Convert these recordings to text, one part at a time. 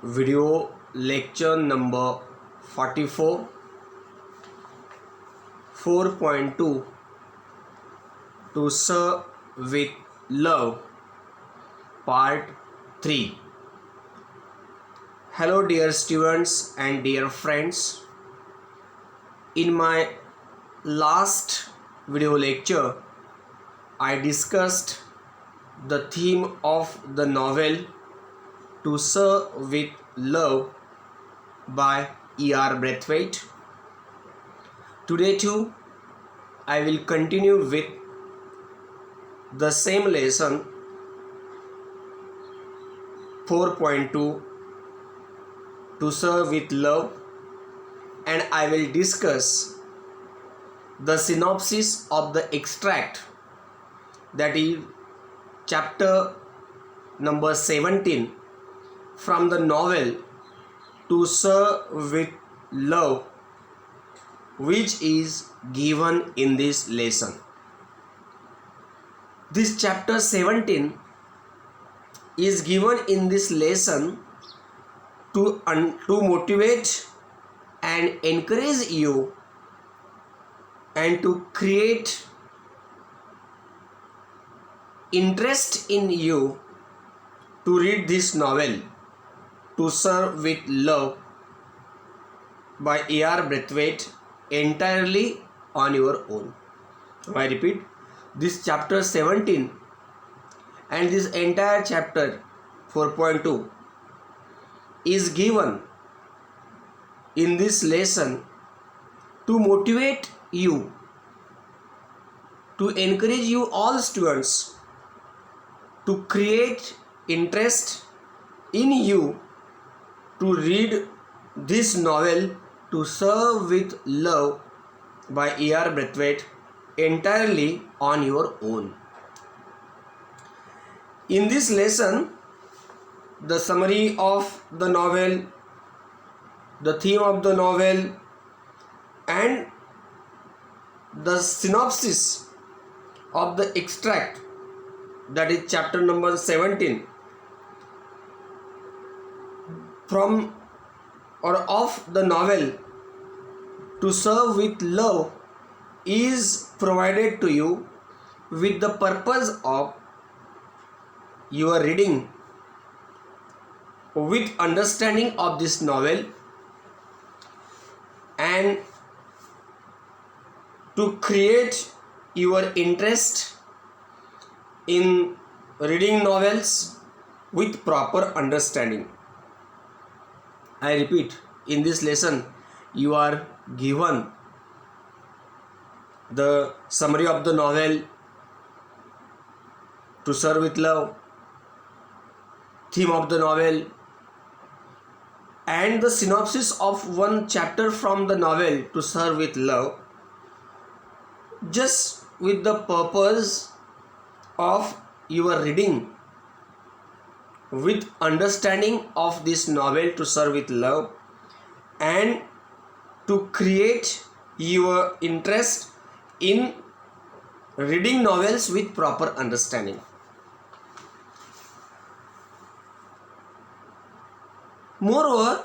video lecture number 44 4.2 to serve with love part 3. Hello dear students and dear friends. In my last video lecture I discussed the theme of the novel To Serve with Love by E.R. Braithwaite. Today too I will continue with the same lesson 4.2 To Serve with Love, and I will discuss the synopsis of the extract, that is chapter number 17 from the novel To Serve with Love, which is given in this lesson. This chapter 17 is given in this lesson to motivate and encourage you and to create interest in you to read this novel To Serve with Love by E.R. Braithwaite entirely on your own. I repeat, this chapter 17 and this entire chapter 4.2 is given in this lesson to motivate you, to encourage you all students to create interest in you to read this novel To Serve with Love by E.R. Braithwaite entirely on your own. In this lesson, the summary of the novel, the theme of the novel, and the synopsis of the extract, that is chapter number 17 from or of the novel To Serve with Love, is provided to you with the purpose of your reading with understanding of this novel and to create your interest in reading novels with proper understanding. I repeat, in this lesson you are given the summary of the novel To Serve with Love, theme of the novel, and the synopsis of one chapter from the novel To Serve with Love, just with the purpose of your reading with understanding of this novel To Serve with Love and to create your interest in reading novels with proper understanding. Moreover,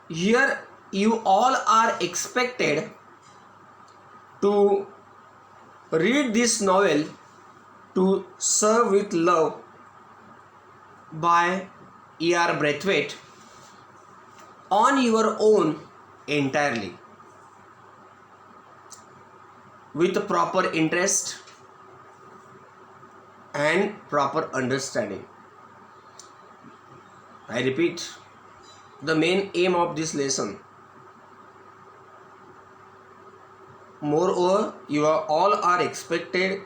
here you all are expected to read this novel To Serve with Love by E.R. Braithwaite on your own entirely, with proper interest and proper understanding. I repeat, the main aim of this lesson. Moreover, you all are expected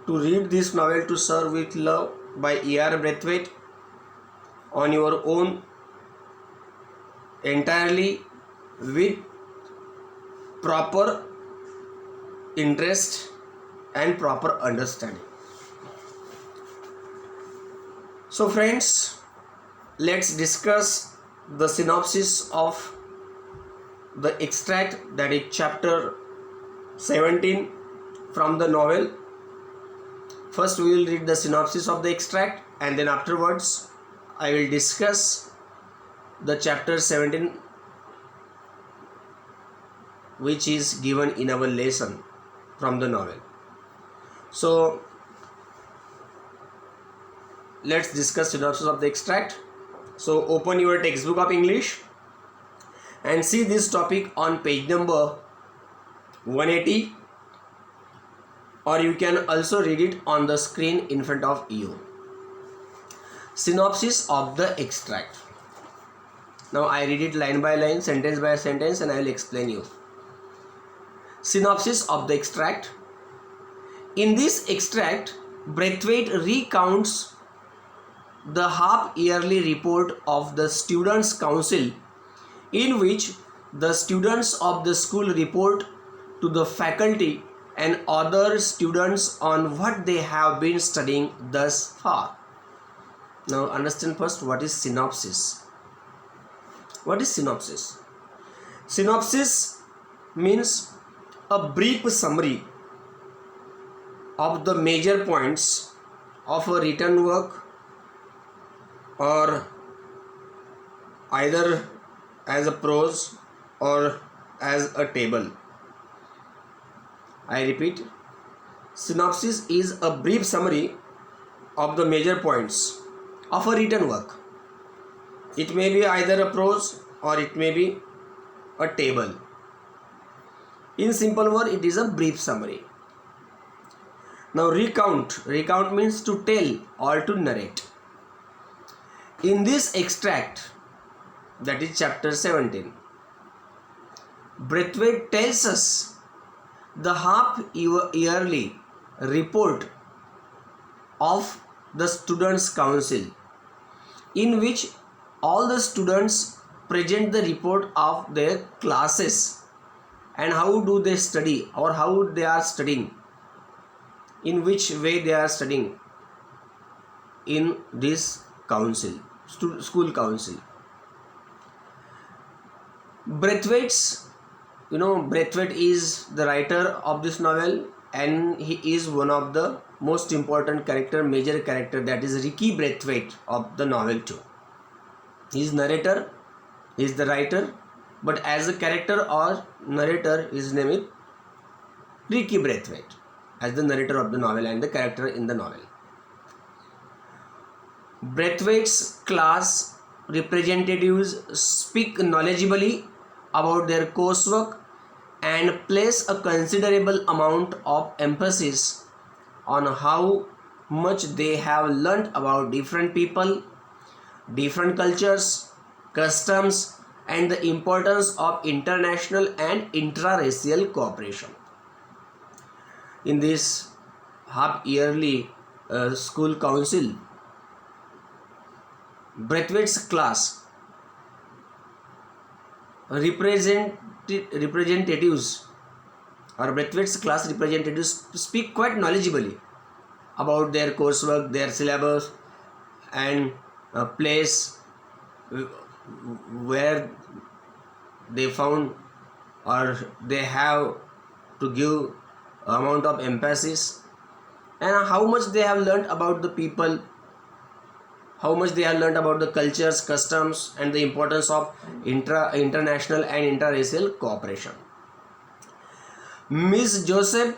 to read this novel To Serve with Love by E.R. Braithwaite on your own entirely with proper interest and proper understanding. So friends, let's discuss the synopsis of the extract, that is chapter 17 from the novel. First we will read the synopsis of the extract and then afterwards I will discuss the chapter 17 which is given in our lesson from the novel. So let's discuss synopsis of the extract. So open your textbook of English and see this topic on page number 180, or you can also read it on the screen in front of you. Synopsis of the extract. Now I read it line by line, sentence by sentence, and I will explain you. Synopsis of the extract. In this extract, Braithwaite recounts the half-yearly report of the Students' Council, in which the students of the school report to the faculty and other students on what they have been studying thus far. Now understand first what is synopsis. What is synopsis? Synopsis means a brief summary of the major points of a written work, or either as a prose or as a table. I repeat, synopsis is a brief summary of the major points of a written work. It may be either a prose or it may be a table. In simple word, it is a brief summary. Now recount means to tell or to narrate. In this extract, that is chapter 17, Braithwaite tells us the half-yearly report of the Students' Council, in which all the students present the report of their classes and how do they study or how they are studying, in which way they are studying in this council, school council. Braithwaite is the writer of this novel, and he is one of the most important character, major character, that is Ricky Braithwaite of the novel too. He is narrator, he is the writer, but as a character or narrator, his name is Ricky Braithwaite, as the narrator of the novel and the character in the novel. Braithwaite's class representatives speak knowledgeably about their coursework and place a considerable amount of emphasis on how much they have learnt about different people, different cultures, customs, and the importance of international and intra-racial cooperation. In this half-yearly school council, Braithwaite's class representatives speak quite knowledgeably about their coursework, their syllabus, and place where they found or they have to give amount of emphasis, and how much they have learnt about the people, how much they have learnt about the cultures, customs, and the importance of international and inter-racial cooperation. Miss Joseph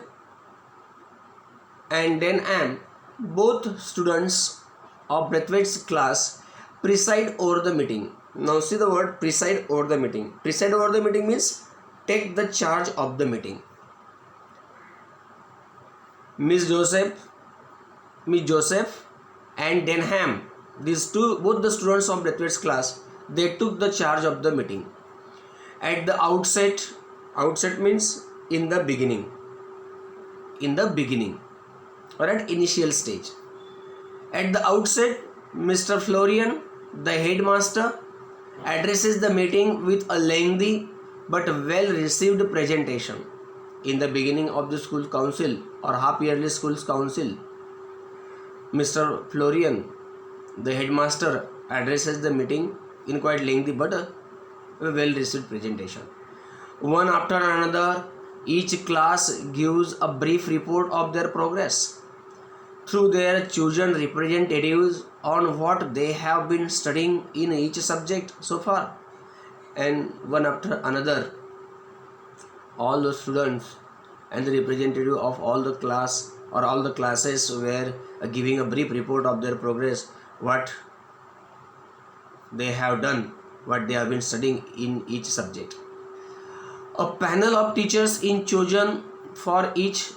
and Denham, both students of Braithwaite's class, preside over the meeting. Now see the word preside over the meeting. Preside over the meeting means take the charge of the meeting. Miss Joseph and Denham, these two, both the students of Braithwaite's class, they took the charge of the meeting. At the outset means in the beginning, or at initial stage. At the outset, Mr. Florian, the headmaster, addresses the meeting with a lengthy but well received presentation. In the beginning of the school council or half-yearly school's council, Mr. Florian, the headmaster, addresses the meeting in quite lengthy but a well received presentation. One after another, each class gives a brief report of their progress. through their chosen representatives on what they have been studying in each subject so far. And one after another, all the students and the representative of all the class or all the classes were giving a brief report of their progress, what they have done, what they have been studying in each subject. A panel of teachers is chosen for each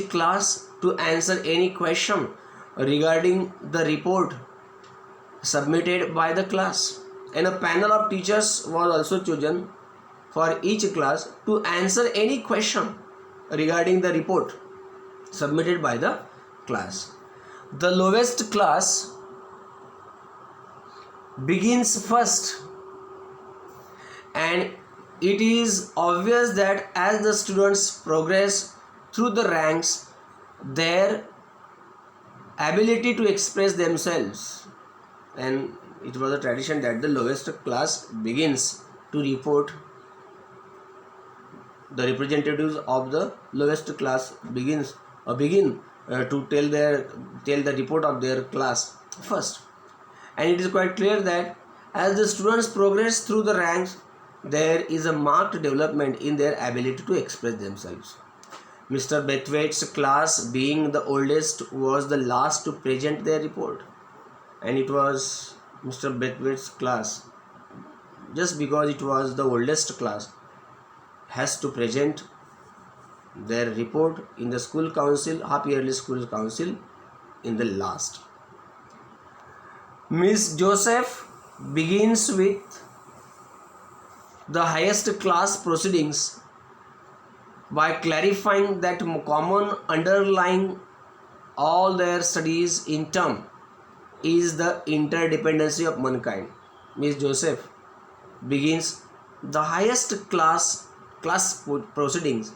class to answer any question regarding the report submitted by the class, and a panel of teachers was also chosen for each class to answer any question regarding the report submitted by the class. The lowest class begins first, and it is obvious that as the students progress through the ranks, their ability to express themselves, and it was a tradition that the lowest class begins to report, the representatives of the lowest class begin to tell the report of their class first. And it is quite clear that as the students progress through the ranks, there is a marked development in their ability to express themselves. Mr. Braithwaite's class, being the oldest, was the last to present their report, and it was Mr. Braithwaite's class, just because it was the oldest class, has to present their report in the school council, half yearly school council, in the last. Miss Joseph begins with the highest class proceedings by clarifying that common underlying all their studies in term is the interdependency of mankind. Miss Joseph begins the highest class proceedings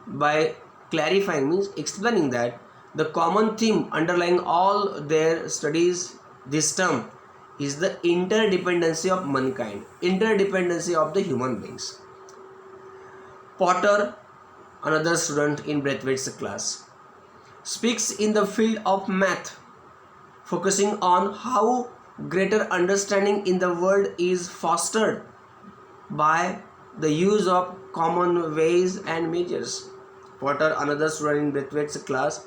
by clarifying, means explaining, that the common theme underlying all their studies this term is the interdependency of mankind, interdependency of the human beings. Potter, another student in Braithwaite's class, speaks in the field of math, focusing on how greater understanding in the world is fostered by the use of common ways and measures. Potter, another student in Braithwaite's class,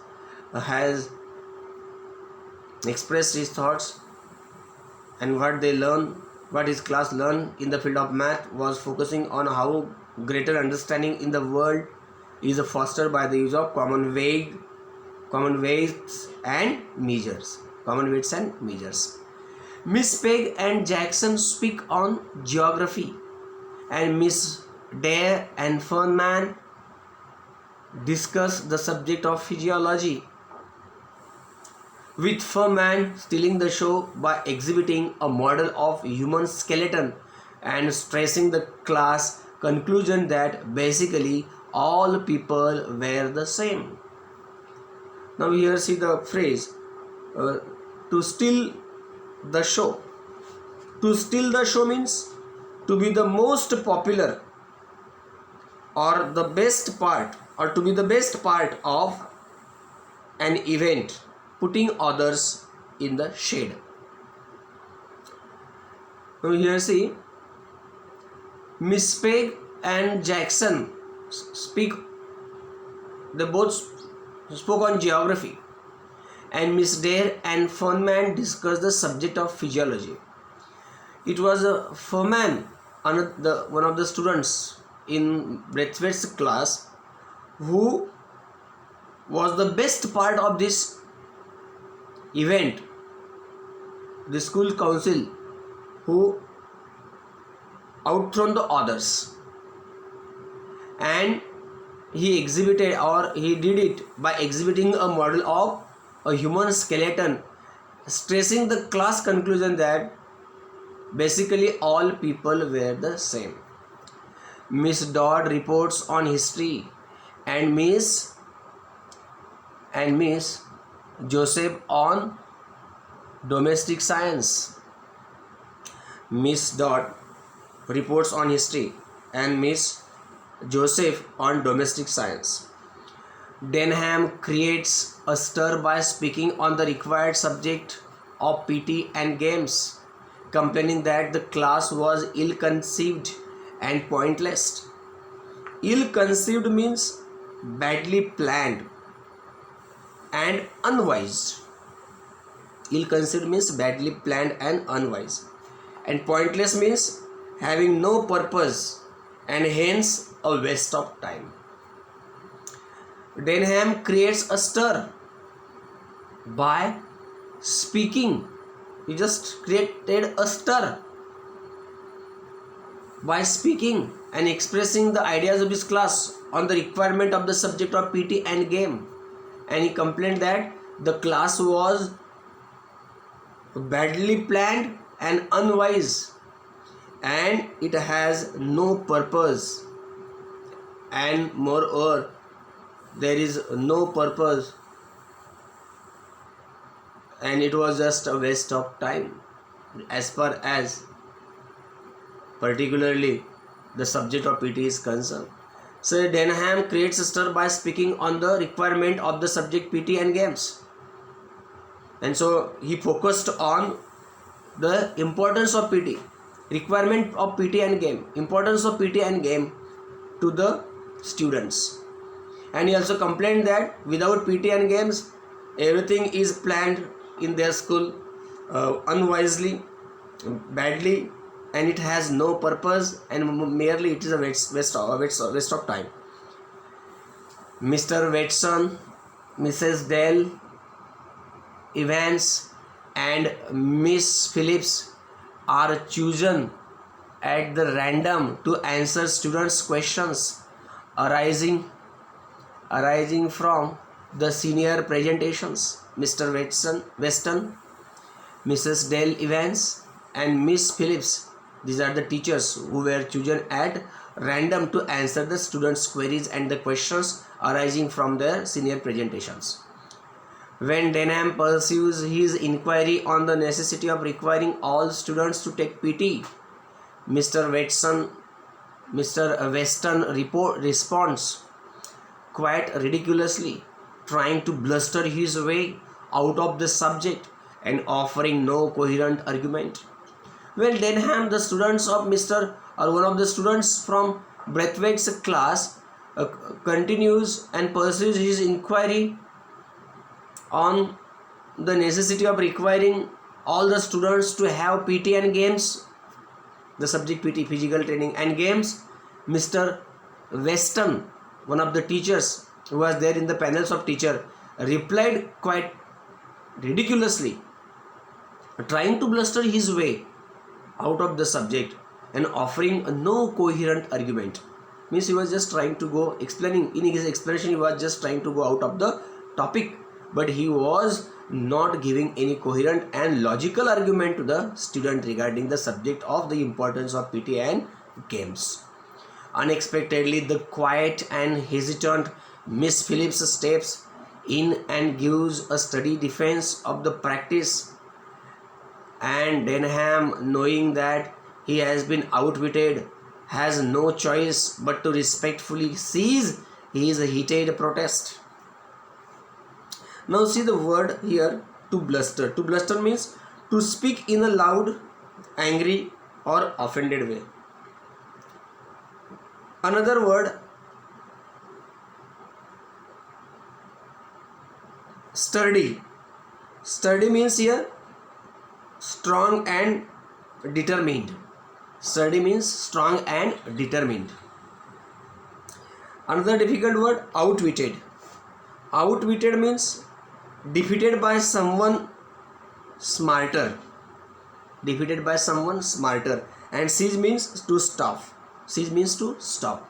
has expressed his thoughts, and what his class learned in the field of math was focusing on how greater understanding in the world is fostered by the use of common weights and measures. Miss Peg and Jackson speak on geography, and Miss Dare and Fernman discuss the subject of physiology, with Fernman stealing the show by exhibiting a model of human skeleton and stressing the class conclusion that basically all people were the same. Now here see the phrase, to steal the show. To steal the show means to be the most popular or the best part, or to be the best part of an event, putting others in the shade. Now here see, Miss Peg and Jackson they both spoke on geography, and Miss Dare and Fernman discussed the subject of physiology. It was Fernman, one of the students in Braithwaite's class, who was the best part of this event, the school council, who outthrown the others, and he did it by exhibiting a model of a human skeleton, stressing the class conclusion that basically all people were the same. Miss Dodd reports on history, and Miss Joseph on domestic science. Miss Dodd reports on history and Miss Joseph on domestic science. Denham creates a stir by speaking on the required subject of PT and games, complaining that the class was ill-conceived and pointless. Ill-conceived means badly planned and unwise. Ill-conceived means badly planned and unwise. And pointless means having no purpose and hence a waste of time. Denham creates a stir by speaking. He just created a stir by speaking and expressing the ideas of his class on the requirement of the subject of PT and game. And he complained that the class was badly planned and unwise, and it has no purpose, and moreover there is no purpose, and it was just a waste of time as far as particularly the subject of PT is concerned. So Denham creates a stir by speaking on the requirement of the subject PT and games. And so he focused on the importance of PT, requirement of PT and game, importance of PT and game to the students. And he also complained that without PT and games, everything is planned in their school unwisely, badly, and it has no purpose, and merely it is a waste of time. Mr. Watson, Mrs. Dell, Evans, and Miss Phillips are chosen at the random to answer students' questions arising from the senior presentations. Mr. Weston, Mrs. Dell Evans, and Miss Phillips, these are the teachers who were chosen at random to answer the students' queries and the questions arising from their senior presentations. When Denham pursues his inquiry on the necessity of requiring all students to take PT, Mr. Weston responds quite ridiculously, trying to bluster his way out of the subject and offering no coherent argument. Well, Denham, the students of one of the students from Braithwaite's class, continues and pursues his inquiry on the necessity of requiring all the students to have PT and games, the subject PT, physical training and games. Mr. Weston, one of the teachers who was there in the panels of teacher, replied quite ridiculously, trying to bluster his way out of the subject and offering no coherent argument. Means he was just trying to go explaining, in his explanation he was just trying to go out of the topic, but he was not giving any coherent and logical argument to the student regarding the subject of the importance of PT and games. Unexpectedly, the quiet and hesitant Miss Phillips steps in and gives a steady defense of the practice, and Denham, knowing that he has been outwitted, has no choice but to respectfully cease his heated protest. Now see the word here, to bluster. To bluster means to speak in a loud, angry or offended way. Another word, sturdy. Sturdy means here strong and determined. Sturdy means strong and determined. Another difficult word, outwitted. Outwitted means defeated by someone smarter. Defeated by someone smarter. And siege means to stop. Siege means to stop.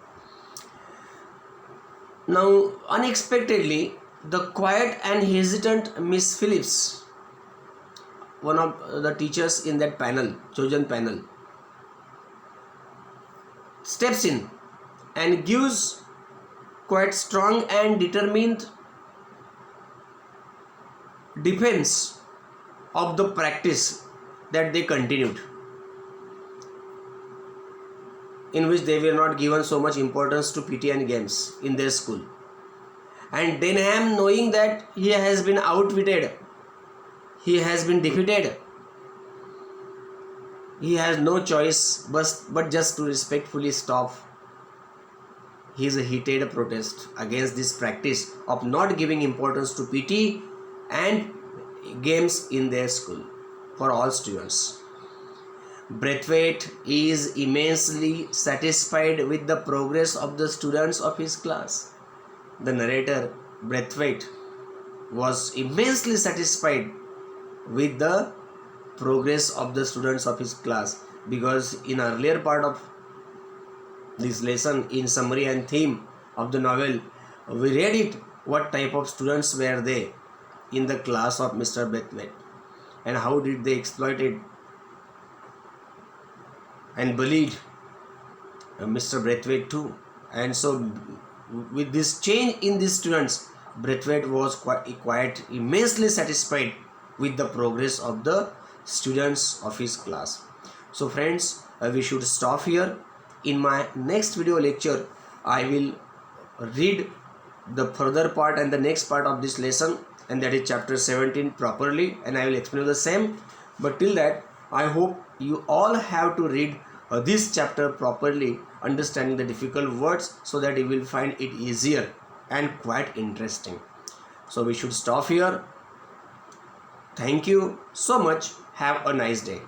Now, unexpectedly, the quiet and hesitant Miss Phillips, one of the teachers in that panel, chosen panel, steps in and gives quite strong and determined defense of the practice that they continued, in which they were not given so much importance to PT and games in their school. And Denham, knowing that he has been outwitted, he has been defeated, he has no choice but just to respectfully stop his heated protest against this practice of not giving importance to PT and games in their school for all students. Braithwaite is immensely satisfied with the progress of the students of his class. The narrator, Braithwaite, was immensely satisfied with the progress of the students of his class, because in earlier part of this lesson, in summary and theme of the novel, we read it what type of students were they in the class of Mr. Braithwaite and how did they exploit it and bullied Mr. Braithwaite too. And so with this change in these students, Braithwaite was quite immensely satisfied with the progress of the students of his class. So friends, we should stop here. In my next video lecture, I will read the further part and the next part of this lesson, and that is chapter 17 properly, and I will explain the same. But till that, I hope you all have to read this chapter properly, understanding the difficult words, so that you will find it easier and quite interesting. So we should stop here. Thank you so much. Have a nice day.